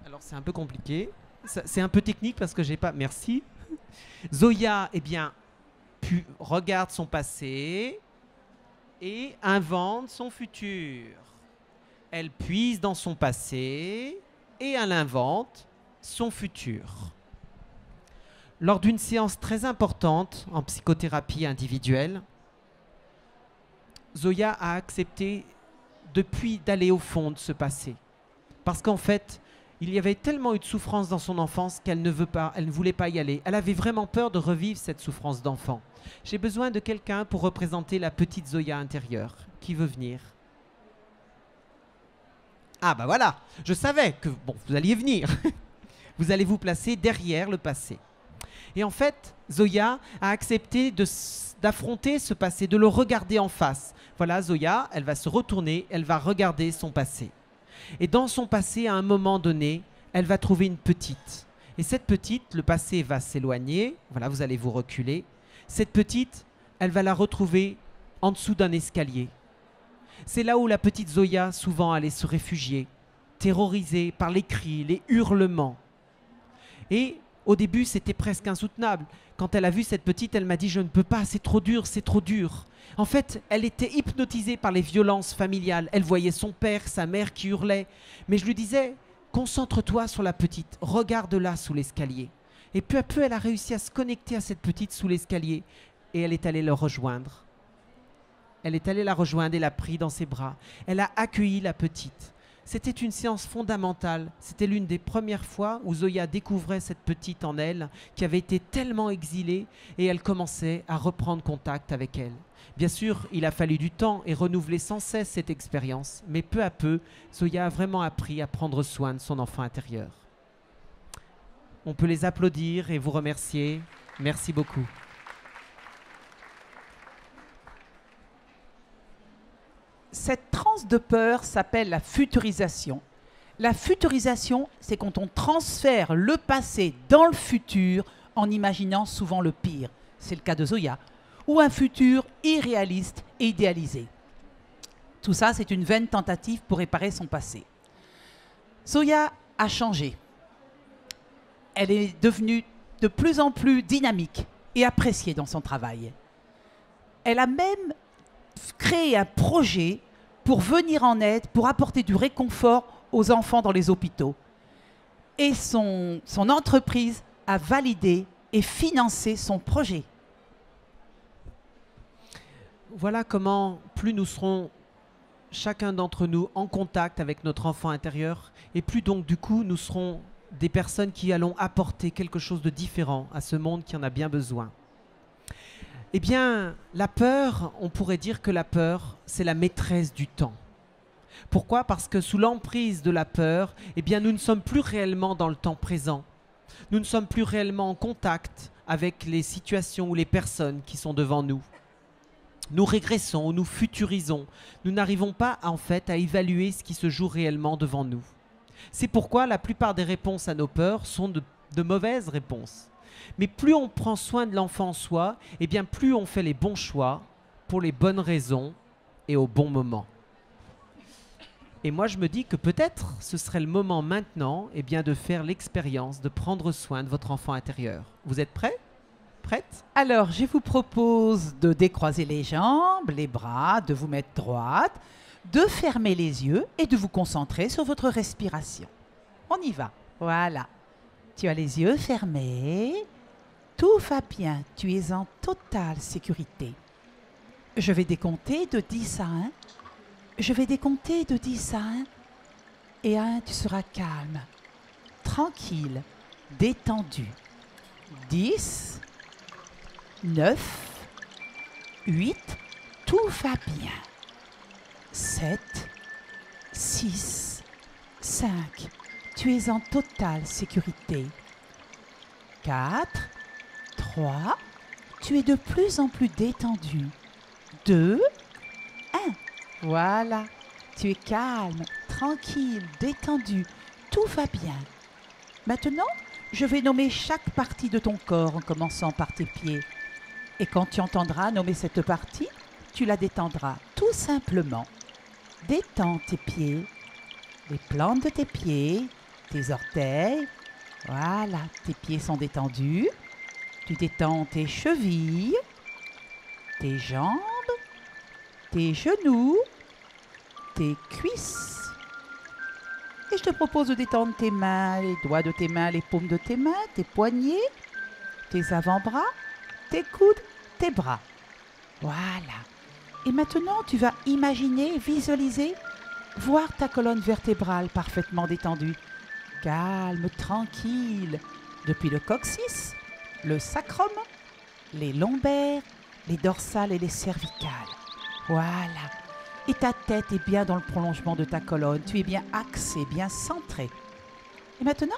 Alors, c'est un peu compliqué. C'est un peu technique parce que j'ai pas... Merci. Zoya, eh bien, regarde son passé et invente son futur. Elle puise dans son passé et elle invente son futur. Lors d'une séance très importante en psychothérapie individuelle, Zoya a accepté depuis d'aller au fond de ce passé. Parce qu'en fait, il y avait tellement eu de souffrance dans son enfance qu'elle ne voulait pas y aller. Elle avait vraiment peur de revivre cette souffrance d'enfant. J'ai besoin de quelqu'un pour représenter la petite Zoya intérieure. Qui veut venir? Ah bah voilà, je savais que vous alliez venir. Vous allez vous placer derrière le passé. Et en fait, Zoya a accepté d'affronter ce passé, de le regarder en face. Voilà, Zoya, elle va se retourner, elle va regarder son passé. Et dans son passé, à un moment donné, elle va trouver une petite. Et cette petite, le passé va s'éloigner. Voilà, vous allez vous reculer. Cette petite, elle va la retrouver en dessous d'un escalier. C'est là où la petite Zoya souvent allait se réfugier, terrorisée par les cris, les hurlements. Et au début, c'était presque insoutenable. Quand elle a vu cette petite, elle m'a dit « Je ne peux pas, c'est trop dur, c'est trop dur ». En fait, elle était hypnotisée par les violences familiales. Elle voyait son père, sa mère qui hurlaient. Mais je lui disais « Concentre-toi sur la petite, regarde-la sous l'escalier ». Et peu à peu, elle a réussi à se connecter à cette petite sous l'escalier. Et elle est allée le rejoindre. Elle est allée la rejoindre et l'a pris dans ses bras. Elle a accueilli la petite. C'était une séance fondamentale. C'était l'une des premières fois où Zoya découvrait cette petite en elle, qui avait été tellement exilée, et elle commençait à reprendre contact avec elle. Bien sûr, il a fallu du temps et renouveler sans cesse cette expérience, mais peu à peu, Zoya a vraiment appris à prendre soin de son enfant intérieur. On peut les applaudir et vous remercier. Merci beaucoup. Cette transe de peur s'appelle la futurisation. La futurisation, c'est quand on transfère le passé dans le futur en imaginant souvent le pire. C'est le cas de Zoya. Ou un futur irréaliste et idéalisé. Tout ça, c'est une vaine tentative pour réparer son passé. Zoya a changé. Elle est devenue de plus en plus dynamique et appréciée dans son travail. Elle a même créé un projet pour venir en aide, pour apporter du réconfort aux enfants dans les hôpitaux. Et son entreprise a validé et financé son projet. Voilà comment plus nous serons chacun d'entre nous en contact avec notre enfant intérieur, et plus donc du coup nous serons des personnes qui allons apporter quelque chose de différent à ce monde qui en a bien besoin. Eh bien, la peur, on pourrait dire que la peur, c'est la maîtresse du temps. Pourquoi? Parce que sous l'emprise de la peur, eh bien, nous ne sommes plus réellement dans le temps présent. Nous ne sommes plus réellement en contact avec les situations ou les personnes qui sont devant nous. Nous régressons, nous futurisons. Nous n'arrivons pas en fait à évaluer ce qui se joue réellement devant nous. C'est pourquoi la plupart des réponses à nos peurs sont de mauvaises réponses. Mais plus on prend soin de l'enfant en soi, eh bien plus on fait les bons choix pour les bonnes raisons et au bon moment. Et moi je me dis que peut-être ce serait le moment maintenant eh bien, de faire l'expérience de prendre soin de votre enfant intérieur. Vous êtes prêts? Prête? Alors, je vous propose de décroiser les jambes, les bras, de vous mettre droite, de fermer les yeux et de vous concentrer sur votre respiration. On y va. Voilà. Tu as les yeux fermés. Tout va bien. Tu es en totale sécurité. Je vais décompter de 10 à 1. Je vais décompter de 10 à 1. Et à 1, tu seras calme, tranquille, détendu. 10, 9, 8, tout va bien. 7, 6, 5, tu es en totale sécurité. 4, 3, tu es de plus en plus détendu. 2, 1, Voilà, tu es calme, tranquille, détendu, tout va bien. Maintenant, je vais nommer chaque partie de ton corps en commençant par tes pieds. Et quand tu entendras nommer cette partie, tu la détendras tout simplement. Détends tes pieds, les plantes de tes pieds, tes orteils. Voilà, tes pieds sont détendus. Tu détends tes chevilles, tes jambes, tes genoux, tes cuisses. Et je te propose de détendre tes mains, les doigts de tes mains, les paumes de tes mains, tes poignets, tes avant-bras, tes coudes, tes bras. Voilà. Et maintenant, tu vas imaginer, visualiser, voir ta colonne vertébrale parfaitement détendue. Calme, tranquille. Depuis le coccyx, le sacrum, les lombaires, les dorsales et les cervicales. Voilà. Et ta tête est bien dans le prolongement de ta colonne. Tu es bien axé, bien centré. Et maintenant,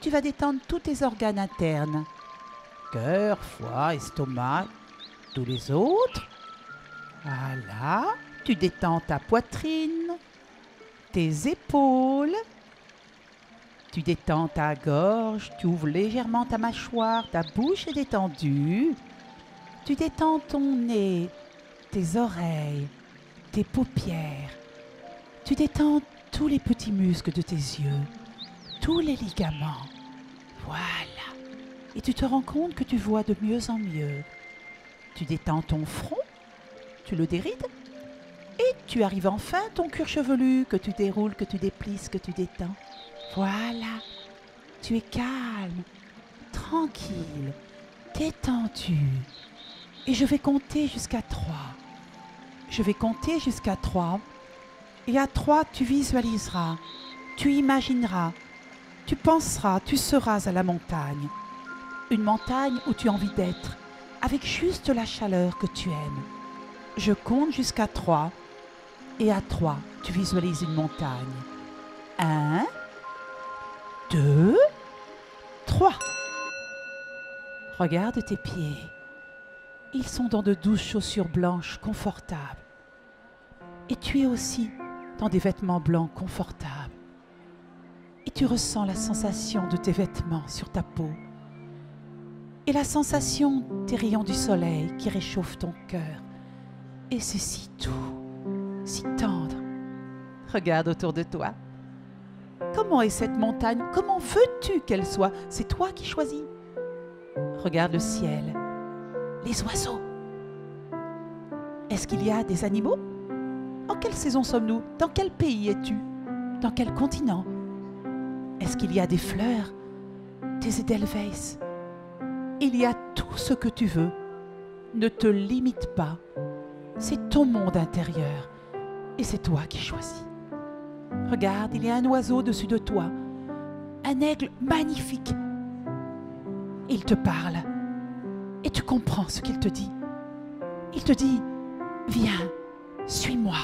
tu vas détendre tous tes organes internes. Cœur, foie, estomac, tous les autres. Voilà. Tu détends ta poitrine, tes épaules. Tu détends ta gorge, tu ouvres légèrement ta mâchoire, ta bouche est détendue. Tu détends ton nez, tes oreilles, tes paupières. Tu détends tous les petits muscles de tes yeux, tous les ligaments. Voilà. Et tu te rends compte que tu vois de mieux en mieux. Tu détends ton front, tu le dérides. Et tu arrives enfin à ton cuir chevelu que tu déroules, que tu déplisses, que tu détends. Voilà. Tu es calme, tranquille, détendu. Et je vais compter jusqu'à 3. Je vais compter jusqu'à 3. Et à 3, tu visualiseras, tu imagineras, tu penseras, tu seras à la montagne. Une montagne où tu as envie d'être, avec juste la chaleur que tu aimes. Je compte jusqu'à 3. Et à 3, tu visualises une montagne. 1, 2, 3. Regarde tes pieds. Ils sont dans de douces chaussures blanches confortables. Et tu es aussi dans des vêtements blancs confortables. Et tu ressens la sensation de tes vêtements sur ta peau. Et la sensation des rayons du soleil qui réchauffent ton cœur. Et c'est si doux, si tendre. Regarde autour de toi. Comment est cette montagne? Comment veux-tu qu'elle soit? C'est toi qui choisis. Regarde le ciel, les oiseaux. Est-ce qu'il y a des animaux? En quelle saison sommes-nous? Dans quel pays es-tu? Dans quel continent? Est-ce qu'il y a des fleurs? Des edelweiss? Il y a tout ce que tu veux. Ne te limite pas. C'est ton monde intérieur et c'est toi qui choisis. Regarde, il y a un oiseau dessus de toi, un aigle magnifique. Il te parle et tu comprends ce qu'il te dit. Il te dit, viens, suis-moi.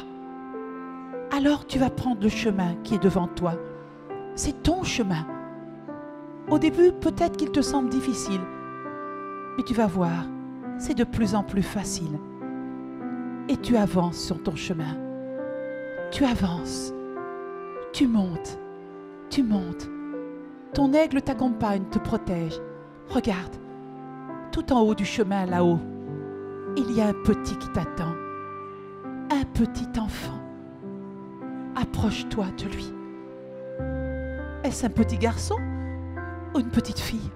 Alors tu vas prendre le chemin qui est devant toi. C'est ton chemin. Au début, peut-être qu'il te semble difficile, mais tu vas voir, c'est de plus en plus facile. Et tu avances sur ton chemin. Tu avances. Tu montes. Tu montes. Ton aigle t'accompagne, te protège. Regarde, tout en haut du chemin, là-haut, il y a un petit qui t'attend. Un petit enfant. Approche-toi de lui. Est-ce un petit garçon ou une petite fille?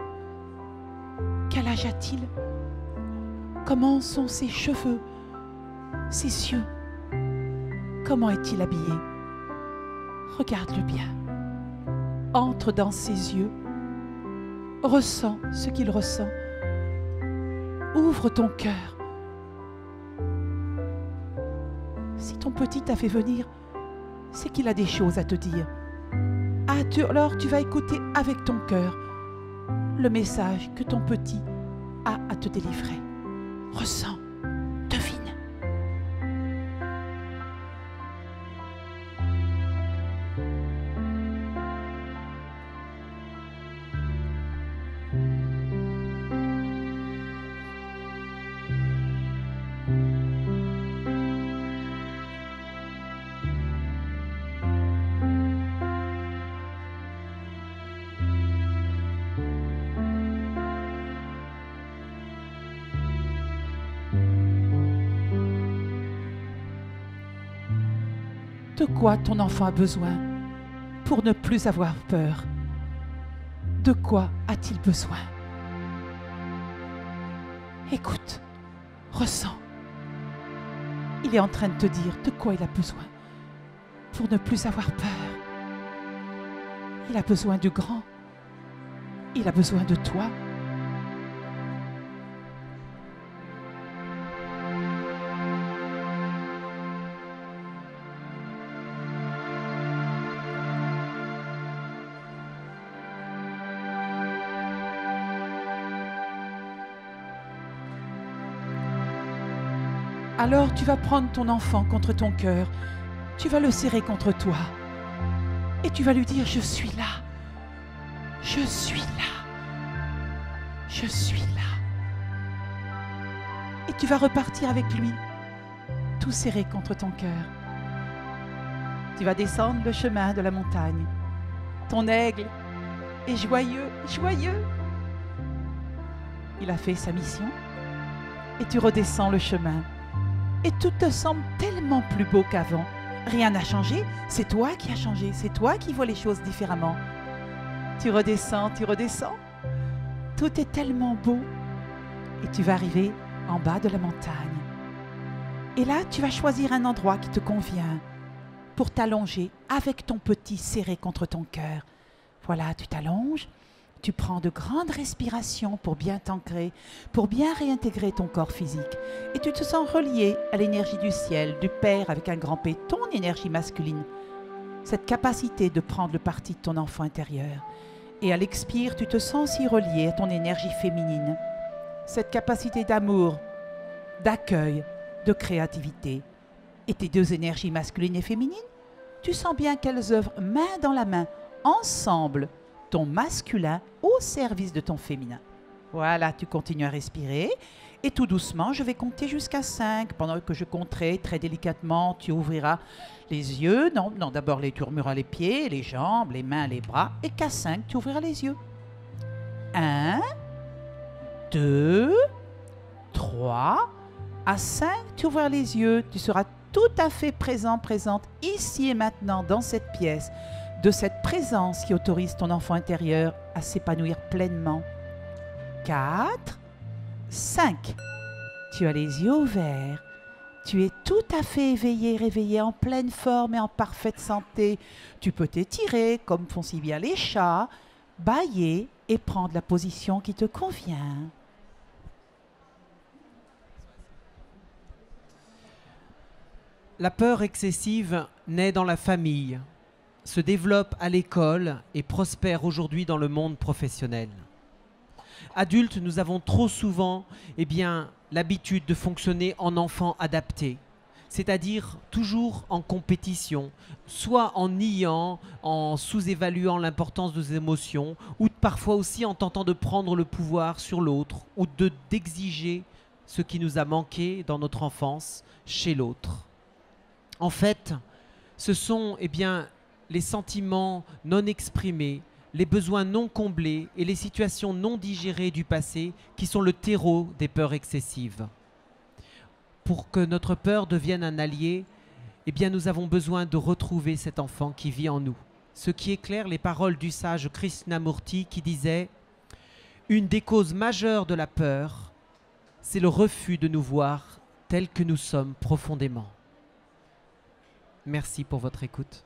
Quel âge a-t-il? Comment sont ses cheveux, ses yeux? Comment est-il habillé? Regarde-le bien. Entre dans ses yeux. Ressens ce qu'il ressent. Ouvre ton cœur. Si ton petit t'a fait venir, c'est qu'il a des choses à te dire. Alors tu vas écouter avec ton cœur le message que ton petit a à te délivrer. Ressens, devine. De quoi ton enfant a besoin pour ne plus avoir peur? De quoi a-t-il besoin? Écoute, ressens. Il est en train de te dire de quoi il a besoin pour ne plus avoir peur. Il a besoin du grand. Il a besoin de toi. Alors tu vas prendre ton enfant contre ton cœur, tu vas le serrer contre toi et tu vas lui dire « Je suis là, je suis là, je suis là ». Et tu vas repartir avec lui, tout serré contre ton cœur. Tu vas descendre le chemin de la montagne. Ton aigle est joyeux, joyeux. Il a fait sa mission et tu redescends le chemin. Et tout te semble tellement plus beau qu'avant. Rien n'a changé, c'est toi qui as changé, c'est toi qui vois les choses différemment. Tu redescends, tout est tellement beau. Et tu vas arriver en bas de la montagne. Et là, tu vas choisir un endroit qui te convient pour t'allonger avec ton petit serré contre ton cœur. Voilà, tu t'allonges. Tu prends de grandes respirations pour bien t'ancrer, pour bien réintégrer ton corps physique. Et tu te sens relié à l'énergie du ciel, du Père avec un grand P, ton énergie masculine. Cette capacité de prendre le parti de ton enfant intérieur. Et à l'expire, tu te sens aussi relié à ton énergie féminine. Cette capacité d'amour, d'accueil, de créativité. Et tes deux énergies masculines et féminines, tu sens bien qu'elles œuvrent main dans la main, ensemble, ton masculin au service de ton féminin. Voilà, tu continues à respirer et tout doucement, je vais compter jusqu'à 5. Pendant que je compterai, très délicatement, tu ouvriras les yeux. Non, d'abord tu remueras les pieds, les jambes, les mains, les bras. Et qu'à 5, tu ouvriras les yeux. 1, 2, 3. À 5, tu ouvriras les yeux. Tu seras tout à fait présent, présente, ici et maintenant, dans cette pièce, de cette présence qui autorise ton enfant intérieur à s'épanouir pleinement. 4, 5. Tu as les yeux ouverts. Tu es tout à fait éveillé, réveillé, en pleine forme et en parfaite santé. Tu peux t'étirer, comme font si bien les chats, bâiller et prendre la position qui te convient. La peur excessive naît dans la famille, se développe à l'école et prospère aujourd'hui dans le monde professionnel. Adultes, nous avons trop souvent l'habitude de fonctionner en enfant adapté, c'est-à-dire toujours en compétition, soit en niant, en sous-évaluant l'importance de nos émotions, ou parfois aussi en tentant de prendre le pouvoir sur l'autre, ou d'exiger ce qui nous a manqué dans notre enfance chez l'autre. En fait, ce sont les sentiments non exprimés, les besoins non comblés et les situations non digérées du passé qui sont le terreau des peurs excessives. Pour que notre peur devienne un allié, nous avons besoin de retrouver cet enfant qui vit en nous. Ce qui éclaire les paroles du sage Krishnamurti qui disait « Une des causes majeures de la peur, c'est le refus de nous voir tels que nous sommes profondément. » Merci pour votre écoute.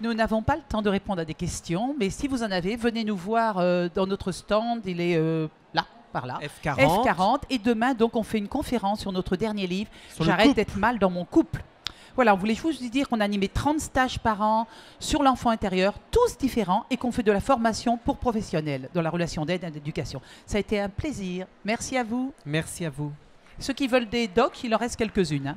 Nous n'avons pas le temps de répondre à des questions, mais si vous en avez, venez nous voir dans notre stand. Il est là, par là, F40. Et demain, donc, on fait une conférence sur notre dernier livre, J'arrête d'être mal dans mon couple. Voilà, on voulait juste vous dire qu'on a animé 30 stages par an sur l'enfant intérieur, tous différents, et qu'on fait de la formation pour professionnels dans la relation d'aide et d'éducation. Ça a été un plaisir. Merci à vous. Merci à vous. Ceux qui veulent des docs, il en reste quelques-unes.